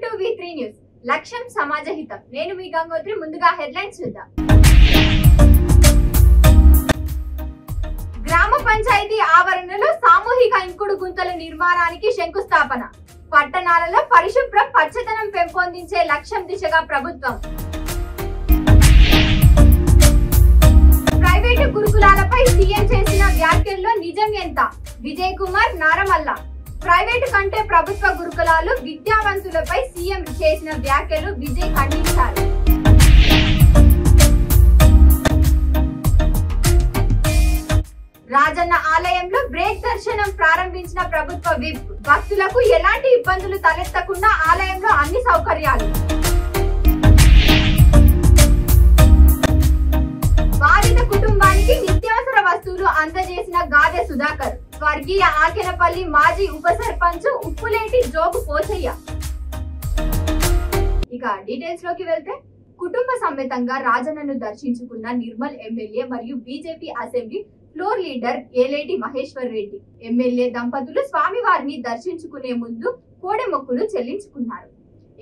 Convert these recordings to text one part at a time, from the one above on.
Welcome to V3 news. లక్ష్యం సమాజహితం. నేను మీ గంగోత్రి. ముందుగా హెడ్లైన్స్ చూద్దాం. గ్రామ పంచాయతీ ఆవరణలో సామూహిక ఇంకుడు గుంతల నిర్మాణానికి శంకుస్థాపన. పట్టణాలలో పరిశుభ్ర పచ్చదనం పెంపొందించే లక్ష్యం దిశగా ప్రభుత్వం. ప్రైవేటు గురుకులాలపై సీఎం చేసిన వ్యాఖ్యల్లో నిజం ఎంత? విజయ్ కుమార్ నారమల్ల. ప్రైవేటు కంటే ప్రభుత్వ గురుకులాలు విద్యావంతులపై సీఎం చేసిన వ్యాఖ్యలు విజయ్ ఖండించారు. రాజన్న ఆలయంలో బ్రేక్ దర్శనం ప్రారంభించిన ప్రభుత్వ విప్. భక్తులకు ఎలాంటి ఇబ్బందులు తలెత్తకుండా ఆలయంలో అన్ని సౌకర్యాలు. బాధిత కుటుంబానికి నిత్యావసర వస్తువులు అందజేసిన గాదె సుధాకర్. స్వర్గీయ ఆకెనపల్లి మాజీ ఉప సర్పంచ్ ఉప్పులేటి జోగు పోచయ్య. ఇక డీటెయిల్స్ లోకి వెళ్తే, కుటుంబ సమేతంగా రాజన్నను దర్శించుకున్న నిర్మల్ ఎమ్మెల్యే మరియు BJP assembly floor leader Eleti Maheshwar Reddy. MLA దంపతులు స్వామివారిని దర్శించుకునే ముందు కోడె మొక్కులు చెల్లించుకున్నారు.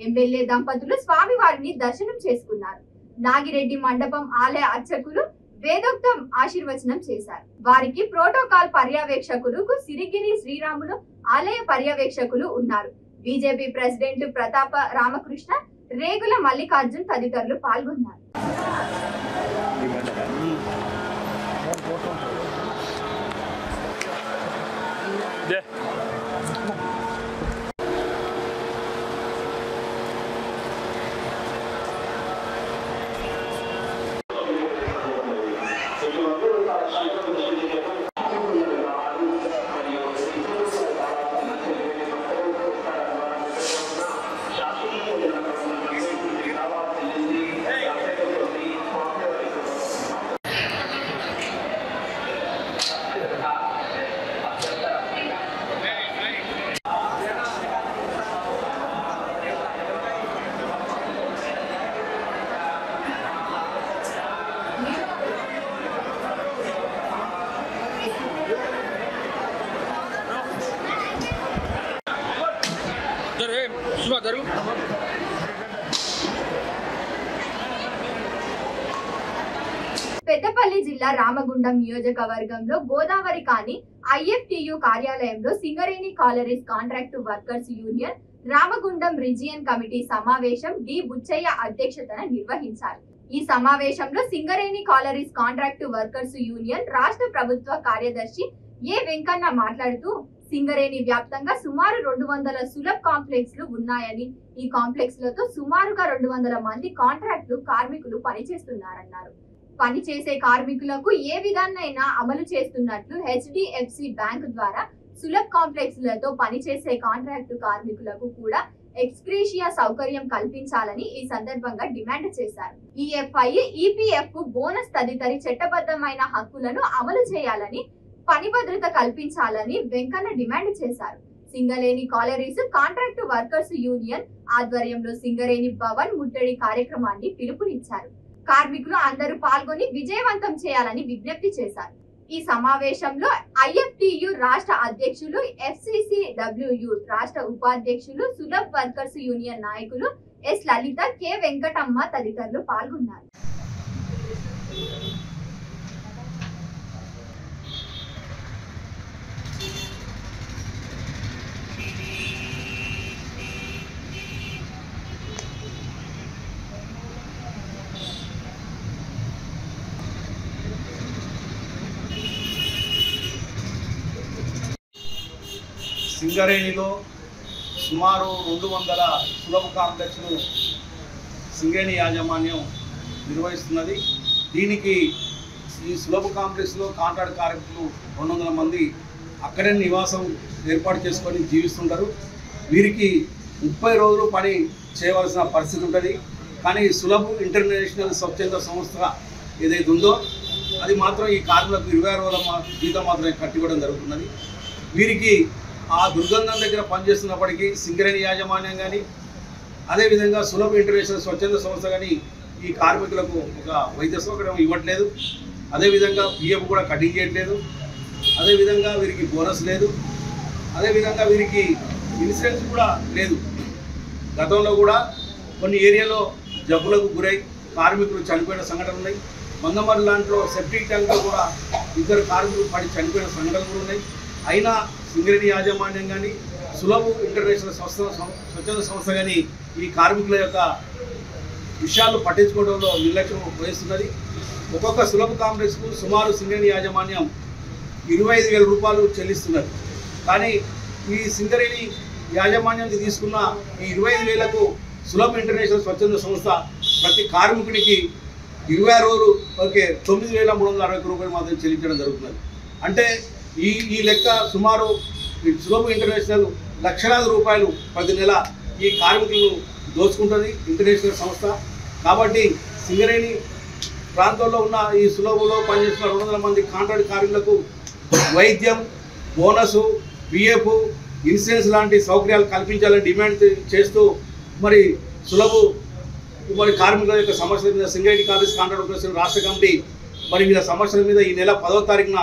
ఎమ్మెల్యే దంపతులు స్వామివారిని దర్శనం చేసుకున్నారు. నాగిరెడ్డి మండపం ఆలయ అర్చకులు వేదోక్తం ఆశీర్వచనం చేశారు. వారికి ప్రోటోకాల్ పర్యవేక్షకులు సిరిగిరి శ్రీరాములు ఆలయ పర్యవేక్షకులు ఉన్నారు. బీజేపీ ప్రెసిడెంట్ ప్రతాప రామకృష్ణ, రేగుల మల్లికార్జున్ తదితరులు పాల్గొన్నారు. పెద్దపల్లి జిల్లా రామగుండం నియోజకవర్గంలో గోదావరి కాని IFTU కార్యాలయంలో Singareni collieries contract workers union Ramagundam region committee సమావేశం డి బుచ్చయ్య అధ్యక్షతన నిర్వహించారు. ఈ సమావేశంలో Singareni collieries contract workers union రాష్ట్ర ప్రభుత్వ కార్యదర్శి ఏ వెంకన్న మాట్లాడుతూ, సింగరేణి వ్యాప్తంగా సుమారు 200 సులభ్ కాంప్లెక్స్లు ఉన్నాయని, ఈ కాంప్లెక్స్లతో సుమారుగా 200 మంది కాంట్రాక్టు కార్మికులు పనిచేస్తున్నారన్నారు. పనిచేసే కార్మికులకు ఏ విధానైనా అమలు చేస్తున్నట్లు HDFC బ్యాంక్ ద్వారా సులభ్ కాంప్లెక్స్లతో పనిచేసే కాంట్రాక్టు కార్మికులకు కూడా ఎక్స్గ్రేషియా సౌకర్యం కల్పించాలని ఈ సందర్భంగా డిమాండ్ చేశారు. EFI, EPF, బోనస్ తదితర చట్టబద్ధమైన హక్కులను అమలు చేయాలని, పని భద్రత కల్పించాలని వెంకన్న డిమాండ్ చేశారు. Singareni collieries contract workers union ఆధ్వర్యంలో సింగరేణి భవన్ ముట్టడి కార్యక్రమాన్ని పిలుపునిచ్చారు. కార్మికులు అందరూ పాల్గొని విజయవంతం చేయాలని విజ్ఞప్తి చేశారు. ఈ సమావేశంలో IFTU రాష్ట్ర అధ్యక్షులు, FCCWU రాష్ట్ర ఉపాధ్యక్షులు, సులభ్ వర్కర్స్ యూనియన్ నాయకులు ఎస్ లలిత, కె వెంకటమ్మ తదితరులు పాల్గొన్నారు. సింగరేణిలో సుమారు 200 సులభ కాంప్లెక్స్ను సింగరేణి యాజమాన్యం నిర్వహిస్తున్నది. దీనికి ఈ సులభ కాంప్లెక్స్లో కాంట్రాక్ట్ కార్మికులు 200 మంది అక్కడే నివాసం ఏర్పాటు చేసుకొని జీవిస్తుంటారు. వీరికి 30 రోజులు పని చేయవలసిన పరిస్థితి ఉంటుంది. కానీ సులభ్ ఇంటర్నేషనల్ స్వచ్ఛంద సంస్థ ఏదైతే ఉందో అది మాత్రం ఈ కార్మికులకు 26 రోజుల జీతం మాత్రమే కట్టివ్వడం జరుగుతున్నది. వీరికి ఆ దుర్గంధం దగ్గర పనిచేస్తున్నప్పటికీ సింగరేణి యాజమాన్యం కానీ, అదేవిధంగా సులభ్ ఇంటర్నేషనల్ స్వచ్ఛంద సంస్థ కానీ ఈ కార్మికులకు ఒక వైద్య సౌకర్యం ఇవ్వట్లేదు. అదేవిధంగా PF కూడా కటింగ్ చేయట్లేదు. అదేవిధంగా వీరికి బోనస్ లేదు. అదేవిధంగా వీరికి ఇన్సూరెన్స్ కూడా లేదు. గతంలో కూడా కొన్ని ఏరియాలో జబ్బులకు గురై కార్మికులు చనిపోయిన సంఘటనలు ఉన్నాయి. మందమర్రి లాంటిలో సెప్టిక్ ట్యాంక్లో కూడా ఇద్దరు కార్మికులు పడి చనిపోయిన సంఘటనలు కూడా ఉన్నాయి. అయినా సింగరేణి యాజమాన్యం కానీ సులభ్ ఇంటర్నేషనల్ స్వచ్ఛంద సంస్థ కానీ ఈ కార్మికుల యొక్క విషయాలు పట్టించుకోవడంలో నిర్లక్ష్యం వహిస్తున్నది. ఒక్కొక్క సులభ కాంప్లెక్స్కు సుమారు సింగరేణి యాజమాన్యం 25,000 రూపాయలు చెల్లిస్తున్నది. కానీ ఈ సింగరేణి యాజమాన్యం తీసుకున్న ఈ 25,000కు సులభ్ ఇంటర్నేషనల్ స్వచ్ఛంద సంస్థ ప్రతి కార్మికుడికి 26 రోజులు 9,360 రూపాయలు మాత్రం చెల్లించడం జరుగుతున్నది. అంటే ఈ లెక్క సుమారు సులభ్ ఇంటర్నేషనల్ లక్షలాది రూపాయలు ప్రతి నెల ఈ కార్మికులను దోచుకుంటుంది ఇంటర్నేషనల్ సంస్థ. కాబట్టి సింగరేణి ప్రాంతంలో ఉన్న ఈ సులభలో పనిచేస్తున్న 200 మంది కాంట్రాక్ట్ కార్మికులకు వైద్యం, బోనసు, బిఎఫ్, ఇన్సూరెన్స్ లాంటి సౌకర్యాలు కల్పించాలని డిమాండ్ చేస్తూ మరి సులభ్ కార్మికుల యొక్క సమస్యల మీద సింగరేణి కాలేజ్ కాంట్రాక్ట్ వర్కర్స్ రాష్ట్ర కమిటీ మరి వీళ్ళ సమస్యల మీద ఈ నెల 10వ తారీఖున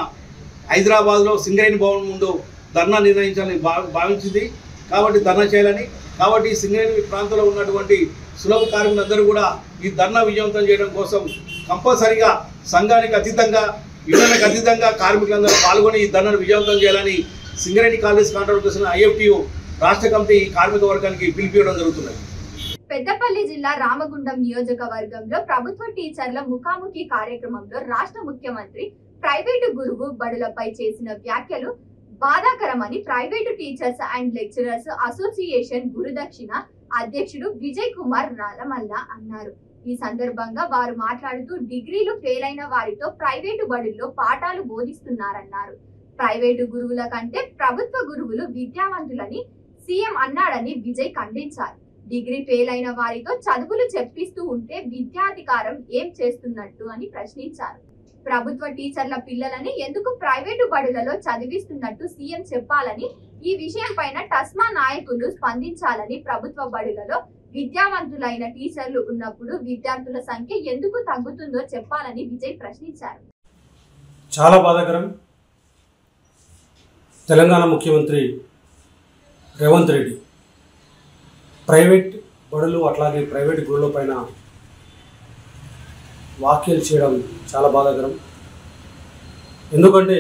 హైదరాబాద్లో సింగరేణి భవన్ ముందు ధర్నా నిర్ణయించాలని భావించింది. కాబట్టి ధర్నా చేయాలని, కాబట్టి సింగరేణి ప్రాంతంలో ఉన్నటువంటి సులభ కార్మికులందరూ కూడా ఈ ధర్నా విజయవంతం చేయడం కోసం కంపల్సరిగా సంఘానికి అతీతంగా, యూనియన్లకు అతీతంగా కార్మికులందరూ పాల్గొని ఈ ధర్నాను విజయవంతం చేయాలని Singareni college contract workers IFTU రాష్ట్ర కమిటీ కార్మిక వర్గానికి పిలిపివ్వడం జరుగుతున్నది. పెద్దపల్లి జిల్లా రామగుండం నియోజకవర్గంలో ప్రభుత్వ టీచర్ల ముఖాముఖి కార్యక్రమంలో రాష్ట్ర ముఖ్యమంత్రి ప్రైవేటు గురువు బడులపై చేసిన వ్యాఖ్యలు బాధాకరమని private teachers and lecturers association గురుదక్షిణ అధ్యక్షుడు విజయ్ కుమార్ నల్లమల్ల అన్నారు. ఈ సందర్భంగా వారు మాట్లాడుతూ డిగ్రీలు ఫెయిల్ అయిన వారితో ప్రైవేటు బడుల్లో పాఠాలు బోధిస్తున్నారన్నారు. ప్రైవేటు గురువుల కంటే ప్రభుత్వ గురువులు విద్యావంతులని సీఎం అన్నాడని విజయ్ ఖండించారు. డిగ్రీ ఫెయిల్ అయిన వారితో చదువులు చెప్పిస్తూ ఉంటే విద్యాధికారం ఏం చేస్తున్నట్టు అని ప్రశ్నించారు. ప్రభుత్వ టీచర్ల పిల్లలని ఎందుకు ప్రైవేటు బడులలో చదివిస్తున్నట్టు సీఎం చెప్పాలని, ఈ విషయం పైన టస్మా నాయకులు స్పందించాలని, ప్రభుత్వ బడులలో విద్యావంతులైన టీచర్లు ఉన్నప్పుడు విద్యార్థుల సంఖ్య ఎందుకు తగ్గుతుందో చెప్పాలని విజయ్ ప్రశ్నించారు. చాలా బాధాకరం. తెలంగాణ ముఖ్యమంత్రి రేవంత్ రెడ్డి ప్రైవేట్ బడులు అట్లాగే ప్రైవేట్ గురువుల పైన వ్యాఖ్యలు చేయడం చాలా బాధాకరం. ఎందుకంటే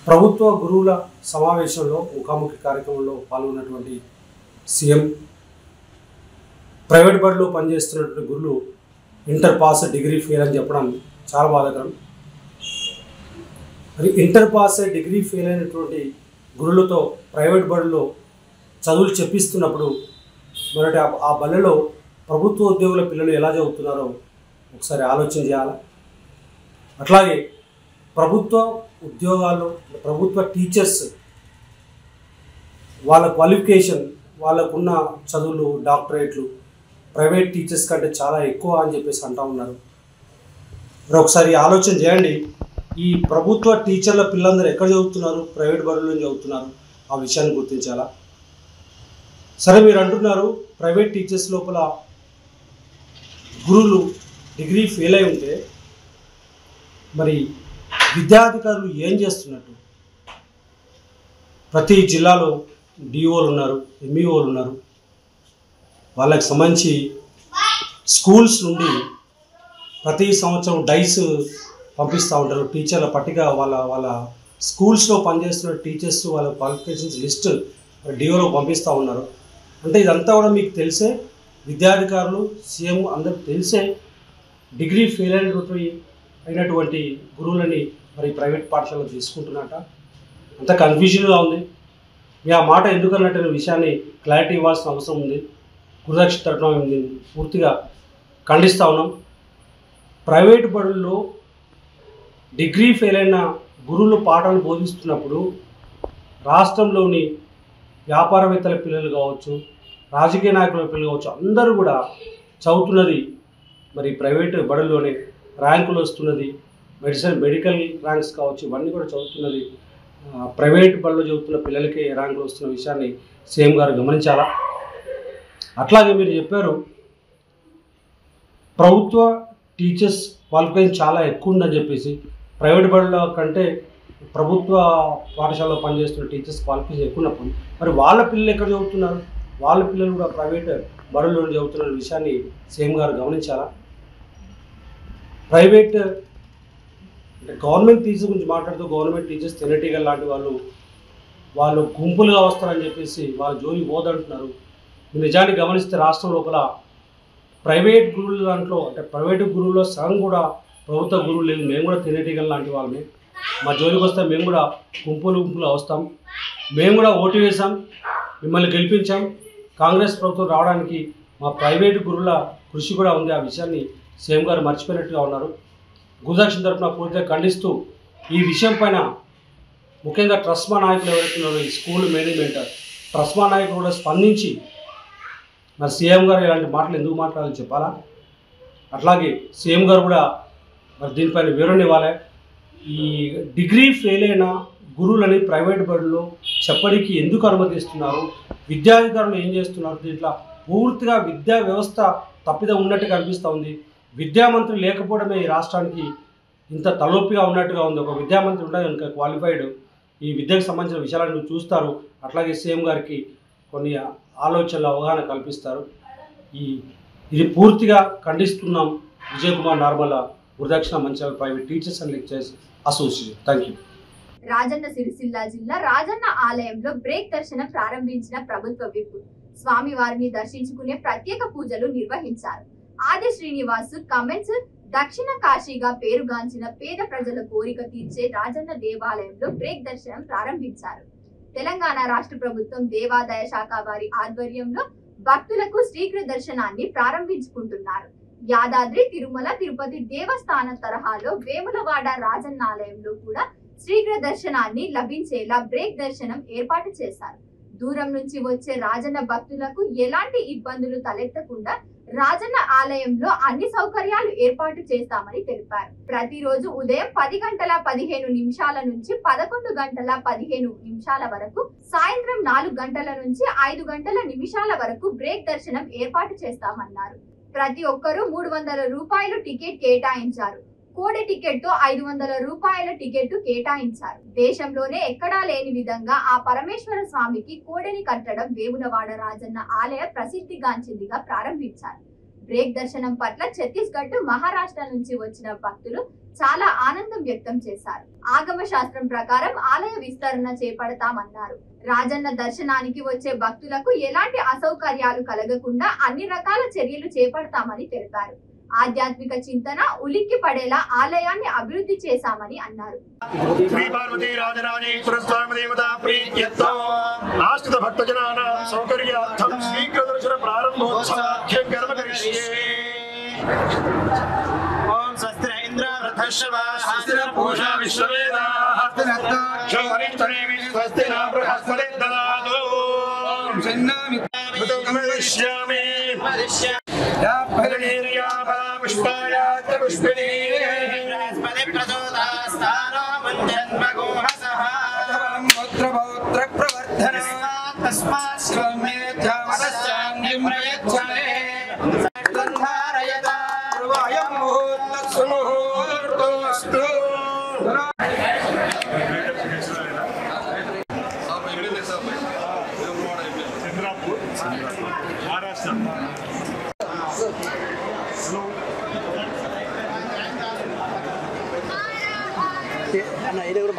ప్రభుత్వ గురువుల సమావేశంలో ముఖాముఖి కార్యక్రమంలో పాల్గొన్నటువంటి సీఎం ప్రైవేట్ బడిలో పనిచేస్తున్నటువంటి గురువులు ఇంటర్ పాస్ డిగ్రీ ఫెయిల్ అని చెప్పడం చాలా బాధాకరం. మరి ఇంటర్ పాస్ డిగ్రీ ఫెయిల్ అయినటువంటి గురువులతో ప్రైవేట్ బడిలో చదువులు చెప్పిస్తున్నప్పుడు మరి ఆ బళ్ళలో ప్రభుత్వ ఉద్యోగుల పిల్లలు ఎలా చదువుతున్నారో ఒకసారి ఆలోచన చేయాలి. అట్లాగే ప్రభుత్వ ఉద్యోగాల్లో ప్రభుత్వ టీచర్స్ వాళ్ళ క్వాలిఫికేషన్, వాళ్ళకున్న చదువులు, డాక్టరేట్లు ప్రైవేట్ టీచర్స్ కంటే చాలా ఎక్కువ అని చెప్పేసి అంటూ ఉన్నారు. మరి ఒకసారి ఆలోచన చేయండి. ఈ ప్రభుత్వ టీచర్ల పిల్లలందరూ ఎక్కడ చదువుతున్నారు? ప్రైవేట్ బడుల్లో చదువుతున్నారు. ఆ విషయాన్ని గుర్తించాలా. సరే, మీరు అంటున్నారు ప్రైవేట్ టీచర్స్ లోపల గురువులు డిగ్రీ ఫెయిల్ అయి ఉంటే మరి విద్యాధికారులు ఏం చేస్తున్నట్టు? ప్రతి జిల్లాలో డిఓలు ఉన్నారు, ఎంఈఓలు ఉన్నారు. వాళ్ళకి సంబంధించి స్కూల్స్ నుండి ప్రతి సంవత్సరం డైస్ పంపిస్తూ ఉంటారు. టీచర్ల పట్టిక వాళ్ళ స్కూల్స్లో పనిచేస్తున్న టీచర్స్ వాళ్ళ క్వాలిఫికేషన్స్ లిస్ట్ డిఓలో పంపిస్తూ ఉన్నారు. అంటే ఇదంతా కూడా మీకు తెలిసే విద్యాధికారులు, సీఎం అందరికి తెలిసే డిగ్రీ ఫెయిల్ అయినటువంటి గురువులని మరి ప్రైవేట్ పాఠశాలలో తీసుకుంటున్నట్ట. అంత కన్ఫ్యూజన్గా ఉంది. మీ ఆ మాట ఎందుకన్నట్టు విషయాన్ని క్లారిటీ ఇవ్వాల్సిన అవసరం ఉంది. గురుదక్షిణ తరఫున పూర్తిగా ఖండిస్తూ ఉన్నాం. ప్రైవేట్ బడుల్లో డిగ్రీ ఫెయిల్ అయిన గురువులు పాఠాలు బోధిస్తున్నప్పుడు రాష్ట్రంలోని వ్యాపారవేత్తల పిల్లలు కావచ్చు, రాజకీయ నాయకుల పిల్లలు కావచ్చు, అందరూ కూడా చదువుతున్నది మరి ప్రైవేటు బడుల్లోనే. ర్యాంకులు వస్తున్నది, మెడికల్ ర్యాంక్స్ కావచ్చు, ఇవన్నీ కూడా చదువుతున్నది ప్రైవేట్ బడుల్లో చదువుతున్న పిల్లలకే ర్యాంకులు వస్తున్న విషయాన్ని సీఎం గారు గమనించాలా. అట్లాగే మీరు చెప్పారు ప్రభుత్వ టీచర్స్ క్వాలిఫికేషన్ చాలా ఎక్కువ ఉందని చెప్పేసి, ప్రైవేట్ బడుల కంటే ప్రభుత్వ పాఠశాలలో పనిచేస్తున్న టీచర్స్ క్వాలిఫికేషన్ ఎక్కువ ఉన్నప్పుడు మరి వాళ్ళ పిల్లలు ఎక్కడ చదువుతున్నారు? వాళ్ళ పిల్లలు కూడా ప్రైవేట్ బడుల్లో చదువుతున్న విషయాన్ని సీఎం గారు గమనించాలా? ప్రైవేట్ అంటే గవర్నమెంట్ టీచర్స్ గురించి మాట్లాడుతూ గవర్నమెంట్ టీచర్స్ తెనటీగల్ లాంటి వాళ్ళు గుంపులుగా వస్తారని చెప్పేసి వాళ్ళ జోలి పోదంటున్నారు. నిజాన్ని గమనిస్తే రాష్ట్రం లోపల ప్రైవేట్ గురువుల దాంట్లో అంటే ప్రైవేటు గురువుల్లో సగం కూడా ప్రభుత్వ గురువులు లేదు. మేము కూడా తెనటీగల్ లాంటి వాళ్ళమే. మా జోలికి వస్తే మేము కూడా గుంపులు వస్తాం. మేము కూడా ఓటు వేసాం, మిమ్మల్ని గెలిపించాం. కాంగ్రెస్ ప్రభుత్వం రావడానికి మా ప్రైవేటు గురువుల కృషి కూడా ఉంది. ఆ విషయాన్ని సీఎం గారు మర్చిపోయినట్టుగా ఉన్నారు. గురుదక్షిణ తరఫున పూర్తిగా ఖండిస్తూ ఈ విషయం పైన ముఖ్యంగా ట్రస్మా నాయకులు ఎవరైతే ఉన్నారో ఈ స్కూల్ మేనేజ్మెంట్ ట్రస్మా నాయకులు కూడా స్పందించి మరి సీఎం గారు ఇలాంటి మాటలు ఎందుకు మాట్లాడాలని చెప్పాలా? అట్లాగే సీఎం గారు కూడా మరి దీనిపైన వివరణ ఇవ్వాలి. ఈ డిగ్రీ ఫెయిల్ అయిన గురువులని ప్రైవేట్ బడుల్లో చెప్పడానికి ఎందుకు అనుమతిస్తున్నారు? విద్యాధికారులు ఏం చేస్తున్నారు? దీంట్లో పూర్తిగా విద్యా వ్యవస్థ తప్పిదం ఉన్నట్టుగా అనిపిస్తూ ఉంది. విద్యామంత్రి లేకపోవడమే ఈ రాష్ట్రానికి ఇంత తలొప్పిగా ఉన్నట్టుగా ఉంది. ఒక విద్యామంత్రి ఉంటే ఇంకా క్వాలిఫైడ్ ఈ విద్యకు సంబంధించిన విషయాలను చూస్తారు. అట్లాగే సీఎం గారికి కొన్ని ఆలోచనలు అవగాహన కల్పిస్తారు. ఇది పూర్తిగా ఖండిస్తున్నాం. విజయ్ కుమార్ నార్మల్, గురుదక్షిణ Mancherial private teachers and lecturers association. Thank you. Rajanna Sircilla జిల్లా రాజన్న ఆలయంలో బ్రేక్ దర్శనం ప్రారంభించిన ప్రభుత్వ విప్ స్వామివారిని దర్శించుకునే ప్రత్యేక పూజలు నిర్వహించారు. ఆది శ్రీనివాసు కమెంట్స్ దక్షిణ కాశీగా పేరుగాంచిన పేద ప్రజల కోరిక తీర్చే రాజన్న దేవాలయంలో బ్రేక్ దర్శనం ప్రారంభించారు. తెలంగాణ రాష్ట్ర ప్రభుత్వం దేవాదాయ శాఖ వారి ఆధ్వర్యంలో భక్తులకు శీఘ్ర దర్శనాన్ని ప్రారంభించుకుంటున్నారు. యాదాద్రి తిరుమల తిరుపతి దేవస్థానం తరహాలో వేములవాడ రాజన్న ఆలయంలో కూడా శీఘ్ర దర్శనాన్ని లభించేలా బ్రేక్ దర్శనం ఏర్పాటు చేశారు. దూరం నుంచి వచ్చే రాజన్న భక్తులకు ఎలాంటి ఇబ్బందులు తలెత్తకుండా రాజన్న ఆలయంలో అన్ని సౌకర్యాలు ఏర్పాటు చేస్తామని తెలిపారు. ప్రతిరోజు ఉదయం 10:15 నుంచి 11:15 వరకు, సాయంత్రం 4 నుంచి 5 వరకు బ్రేక్ దర్శనం ఏర్పాటు చేస్తామన్నారు. ప్రతి ఒక్కరూ 300 రూపాయలు టికెట్ కేటాయించారు. కోడి టికెట్ తో 500 రూపాయల టికెట్ కేటాయించారు. దేశంలోనే ఎక్కడా లేని విధంగా ఆ పరమేశ్వర స్వామికి కోడిని కట్టడం వేములవాడ రాజన్న ఆలయ ప్రసిద్ధిగాంచిందిగా ప్రారంభించారు. బ్రేక్ దర్శనం పట్ల ఛత్తీస్గఢ్, మహారాష్ట్ర నుంచి వచ్చిన భక్తులు చాలా ఆనందం వ్యక్తం చేశారు. ఆగమ శాస్త్రం ప్రకారం ఆలయ విస్తరణ చేపడతామన్నారు. రాజన్న దర్శనానికి వచ్చే భక్తులకు ఎలాంటి అసౌకర్యాలు కలగకుండా అన్ని రకాల చర్యలు చేపడతామని తెలిపారు. ఆధ్యాత్మిక చింతన ఉలిక్కి పడేలా ఆలయాన్ని అభివృద్ధి చేశామని అన్నారు.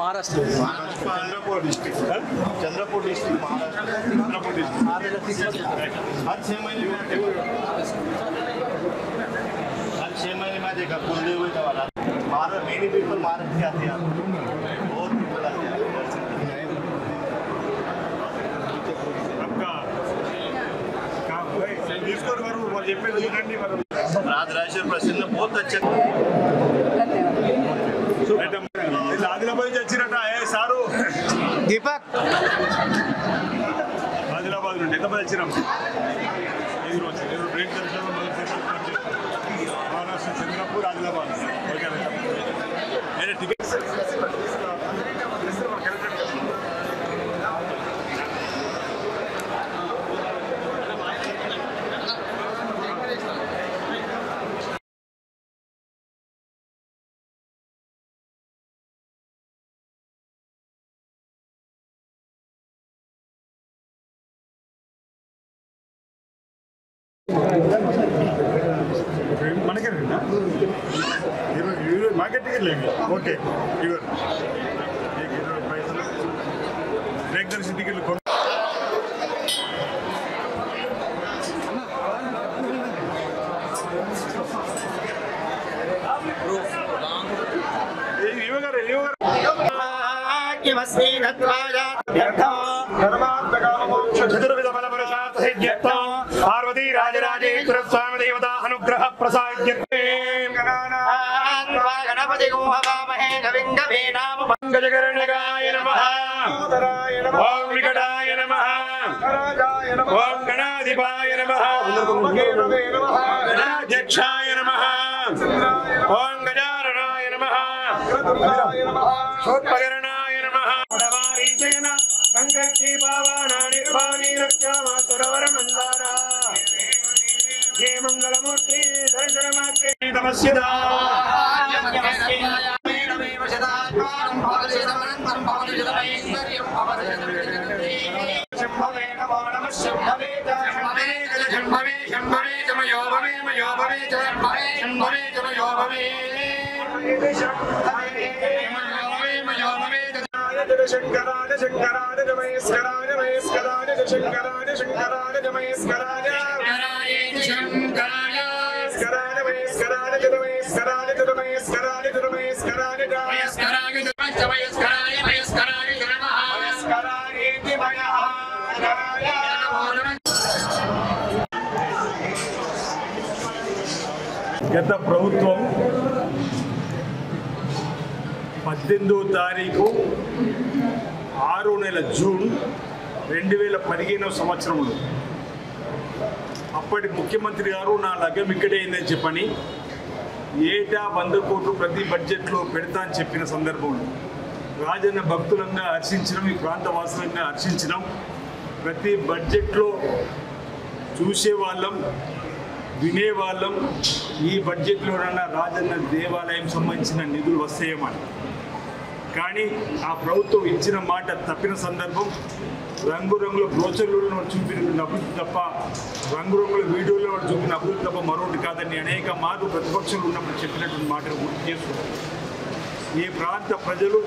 महाराष्ट्र चंद्रपुर डिस्ट्रिक्ट महाराष्ट्र चंद्रपुर डिस्ट्रिक्ट हर 6 महीने में देखा कुलदेव वाला महाराष्ट्र मेनी पीपल महाराष्ट्र के आते हैं बहुत पीपल आते हैं आपका काम इसको राजराजेश्वर प्रसन्न बहुत अच्छा ఆదిలాబాద్ వచ్చిరట సారు దీపక్ ఆదిలాబాద్ నుండి ఎంతమంది వచ్చినాం బ్రేక్ దర్శనం మహారాష్ట్ర చంద్రపూర్ ఆదిలాబాద్ मार्केट टिकट लेंगे ओके इवर ब्रेक दर्शन टिकट चतुर्विध बल पुरुषार्थ सिद्ध्यर्थं पार्वती राजराजेश्वर स्वामी देवता अनुग्रह प्रसाद्यते गणपति को हवामहे गविंदभे नाम पंकजकर्णिकाय नमः ओम विकटाय नमः ओम गणाधिपाय नमः गणाध्यक्षाय नमः ओम गजाननाय नमः शोत्पकरणाय नमः संकटे पावाना निर्वाणी रक्षामातुरवर मंदारा ये मंगलमूर्ति दर्शन मात्रे नमस्यदा शंभवे नमो नमः शंभवे शंभवे शंभवे जमयो भवे मयो भवे शंभवे जमयो भवे मयो भवे शंकराय शंकराय नमस्काराय नमस्काराय शंकराय शंकराय नमस्काराय शंकराय शंकराय नमस्काराय नमस्काराय नमस्काराय नमस्काराय नमस्काराय नमस्काराय नमस्काराय नमस्काराय नमस्काराय दिवयः గత ప్రభుత్వం 18వ తారీఖు 6వ నెల జూన్ 2015వ సంవత్సరంలో అప్పటి ముఖ్యమంత్రి గారు నా లగ్గం ఇక్కడే అయిందని చెప్పని ఏటా 100 కోట్లు ప్రతి బడ్జెట్లో పెడతా అని చెప్పిన సందర్భంలో రాజన్న భక్తులంగా హర్షించడం ఈ ప్రాంతవాసులంగా హర్షించడం ప్రతి బడ్జెట్లో చూసేవాళ్ళం వినేవాళ్ళం ఈ బడ్జెట్లోనన్నా రాజన్న దేవాలయం సంబంధించిన నిధులు వస్తాయేమని. కానీ ఆ ప్రభుత్వం ఇచ్చిన మాట తప్పిన సందర్భం రంగురంగుల బ్రోచర్లలో చూపిన అభివృద్ధి తప్ప రంగురంగుల వీడియోలో చూపిన అభివృద్ధి తప్ప మరొకటి కాదని అనేక మార్లు ప్రతిపక్షంలో ఉన్నప్పుడు చెప్పినటువంటి మాటలు గుర్తు చేస్తున్నారు. ఈ ప్రాంత ప్రజలు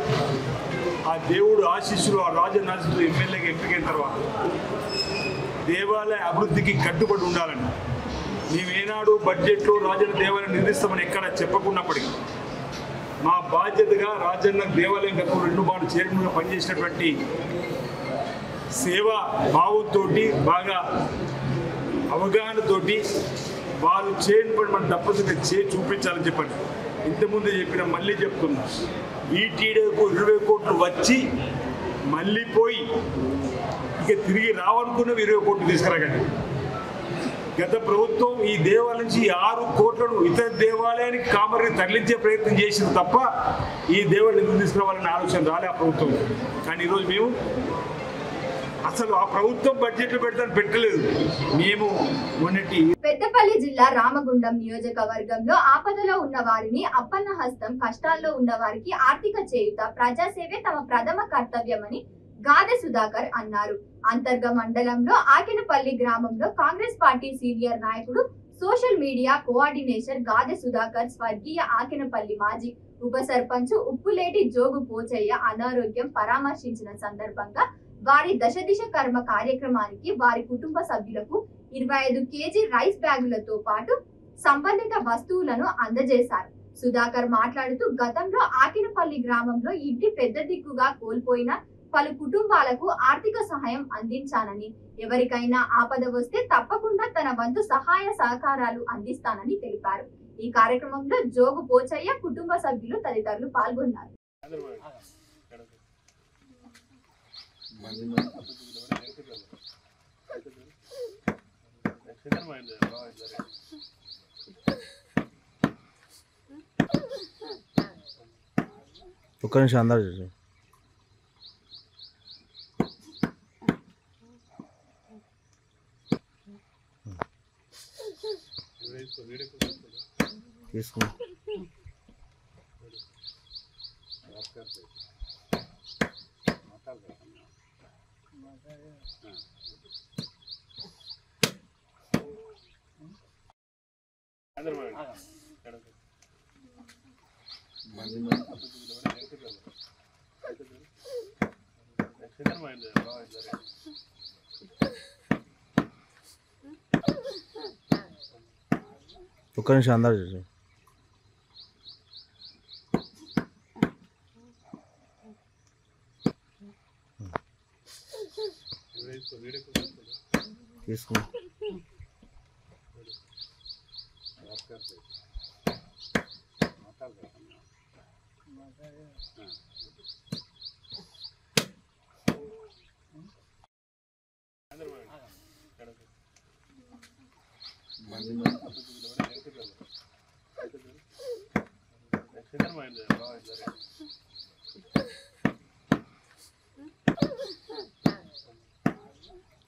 ఆ దేవుడు ఆశీస్సులు ఆ రాజన్న ఆశీస్సులు ఎమ్మెల్యేగా ఎంపికైన తర్వాత దేవాలయ అభివృద్ధికి కట్టుబడి ఉండాలని మేమేనాడు బడ్జెట్లో రాజన్న దేవాలయం నిర్మిస్తామని ఎక్కడ చెప్పకున్నప్పటికీ మా బాధ్యతగా రాజన్న దేవాలయం గత 2 మార్లు చైర్మన్గా పనిచేసినటువంటి సేవా భావంతో బాగా అవగాహనతోటి వాళ్ళు చేయని పని మనం తప్పనిసరిగా చేసి చూపించాలని చెప్పండి. ఇంతకుముందు చెప్పిన మళ్ళీ చెప్తున్నా ఈటీడీకు 20 కోట్లు వచ్చి మళ్ళీ పోయి ఇక తిరిగి రావనుకున్నవి 20 కోట్లు తీసుకురాకండి. గత ప్రభుత్వం ఈ దేవాలయం నుంచి 6 కోట్లను ఇతర దేవాలయానికి కామరిని తరలించే ప్రయత్నం చేసింది తప్ప ఈ దేవాలయం ఎందుకు తీసుకురావాలనే ఆలోచన రాలే ఆ ప్రభుత్వం. కానీ ఈరోజు మేము అసలు ఆ ప్రభుత్వం బడ్జెట్లో పెడతాను పెట్టలేదు. మేము మొన్నటి పెద్దపల్లి జిల్లా రామగుండం నియోజకవర్గంలో ఆపదలో ఉన్న వారిని అప్పన్న హస్తం, కష్టాల్లో ఉన్న వారికి ఆర్థిక చేయూత, ప్రజాసేవే తమ ప్రథమ కర్తవ్యమని గాదె సుధాకర్ అన్నారు. అంతర్గ మండలంలో ఆకినపల్లి గ్రామంలో కాంగ్రెస్ పార్టీ సీనియర్ నాయకుడు, సోషల్ మీడియా కోఆర్డినేటర్ గాదె సుధాకర్ స్వర్గీయ ఆకినపల్లి మాజీ ఉప సర్పంచ్ ఉప్పులేటి జోగు పోచయ్య అనారోగ్యం పరామర్శించిన సందర్భంగా వారి దశదిశ కర్మ కార్యక్రమానికి వారి కుటుంబ సభ్యులకు 25 కేజీ రైస్ బ్యాగులతో పాటు సంబంధిత వస్తువులను అందజేశారు. సుధాకర్ మాట్లాడుతూ గతంలో ఆకినపల్లి గ్రామంలో ఇంటి పెద్ద దిక్కుగా కోల్పోయిన పలు కుటుంబాలకు ఆర్థిక సహాయం అందించానని, ఎవరికైనా ఆపద వస్తే తప్పకుండా తన వంతు సహాయ సహకారాలు అందిస్తానని తెలిపారు. ఈ కార్యక్రమంలో జోగు పోచయ్య కుటుంబ సభ్యులు తదితరులు పాల్గొన్నారు. ఒక్క నిమిషం అందరూ చూసి తీసుకుని ఒక్క నిమిషం అందరు చూసి తీసుకో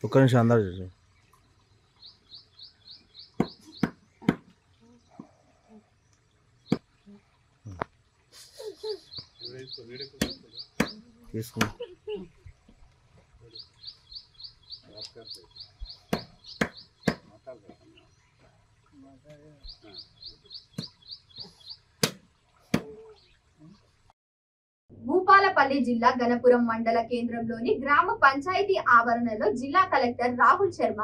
ఒక్క నిమిషం అందరు చూసి తీసుకో భూపాలపల్లి జిల్లా గణపురం మండల కేంద్రంలోని గ్రామ పంచాయతీ ఆవరణలో జిల్లా కలెక్టర్ రాహుల్ శర్మ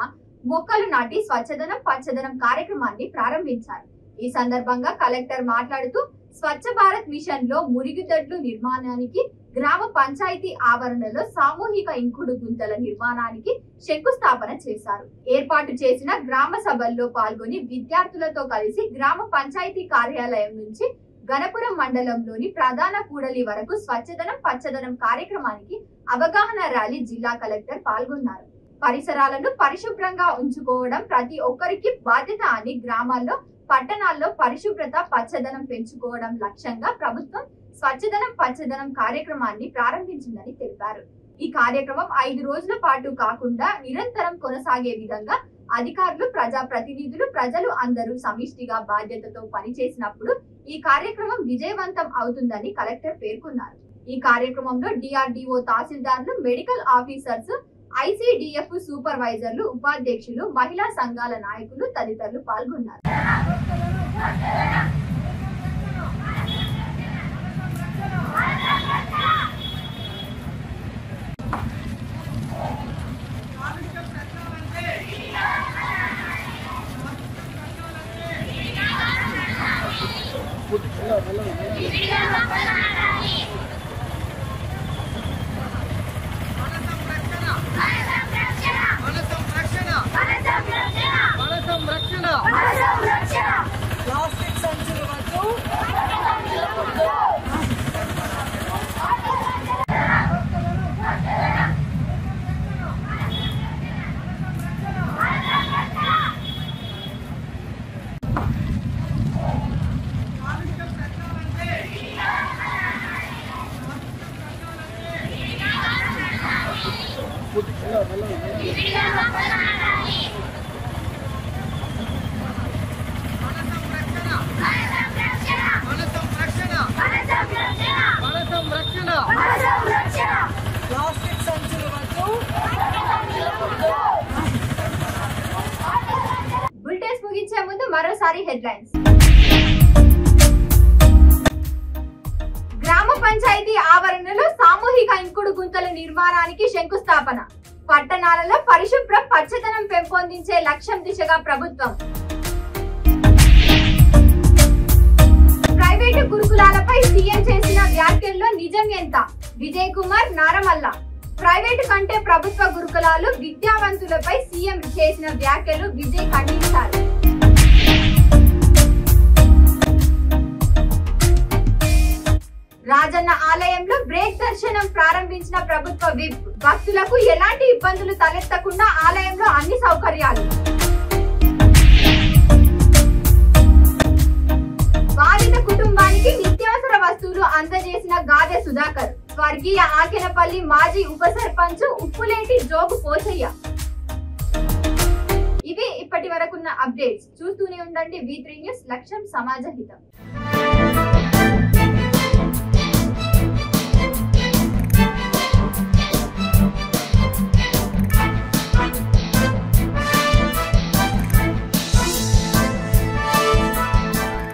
మొక్కలు నాటి స్వచ్ఛదనం పచ్చదనం కార్యక్రమాన్ని ప్రారంభించారు. ఈ సందర్భంగా కలెక్టర్ మాట్లాడుతూ స్వచ్ఛ భారత్ మిషన్ లో మురుగుదొడ్లు నిర్మాణానికి, గ్రామ పంచాయతీ ఆవరణలో సామూహిక ఇంకుడు గుంతల నిర్మాణానికి శంకుస్థాపన చేశారు. ఏర్పాటు చేసిన గ్రామ సభల్లో పాల్గొని విద్యార్థులతో కలిసి గ్రామ పంచాయతీ కార్యాలయం నుంచి గణపురం మండలంలోని ప్రధాన కూడలి వరకు స్వచ్ఛదనం పచ్చదనం కార్యక్రమానికి అవగాహన ర్యాలీ జిల్లా కలెక్టర్ పాల్గొన్నారు. పరిసరాలను పరిశుభ్రంగా ఉంచుకోవడం ప్రతి ఒక్కరికి బాధ్యత అని, గ్రామాల్లో పట్టణాల్లో పరిశుభ్రత పచ్చదనం పెంచుకోవడం లక్ష్యంగా ప్రభుత్వం స్వచ్ఛదనం పచ్చదనం కార్యక్రమాన్ని ప్రారంభించిందని తెలిపారు. ఈ కార్యక్రమం 5 రోజుల పాటు కాకుండా నిరంతరం కొనసాగే విధంగా అధికారులు, ప్రజాప్రతినిధులు, ప్రజలు అందరూ సమిష్టిగా బాధ్యతతో పనిచేసినప్పుడు ఈ కార్యక్రమం విజయవంతం అవుతుందని కలెక్టర్ పేర్కొన్నారు. ఈ కార్యక్రమంలో డిఆర్డిఓ, తహసీల్దార్లు, మెడికల్ ఆఫీసర్స్, ఐసిడిఎఫ్ సూపర్వైజర్లు, ఉపాధ్యక్షులు, మహిళా సంఘాల నాయకులు తదితరులు పాల్గొన్నారు. బులెటిన్స్ ముగించే ముందు మరోసారి హెడ్లైన్స్. గ్రామ పంచాయతీ ఆవరణలో సామూహిక ఇంకుడు గుంతల నిర్మాణానికి శంకుస్థాపన. పట్టణాలలో పరిశుభ్ర పచ్చదనం పెంపొందించే లక్ష్యం దిశగా ప్రభుత్వం. ప్రైవేటు గురుకులాలపై సీఎం చేసిన వ్యాఖ్యల్లో నిజం ఎంత? విజయ్ కుమార్ నారమల్ల. ప్రైవేటు కంటే ప్రభుత్వ గురుకులాలు విద్యావంతులపై సీఎం చేసిన వ్యాఖ్యలు విజయ్ ఖండించారు. రాజన్న ఆలయంలో బ్రేక్ దర్శనం ప్రారంభించిన ప్రభుత్వ విప్. భక్తులకు ఎలాంటి ఇబ్బందులు తలెత్తకుండా ఆలయంలో అన్ని సౌకర్యాలు. బాధిత కుటుంబానికి నిత్యావసర వస్తువులు అందజేసిన గాదె సుధాకర్. స్వర్గీయ ఆకెనపల్లి మాజీ ఉప సర్పంచ్ ఉప్పులేటి జోగు పోచయ్య. ఇవి ఇప్పటి వరకున్న అప్డేట్స్. చూస్తూనే ఉండండి V3 న్యూస్. లక్ష్యం సమాజ హితం.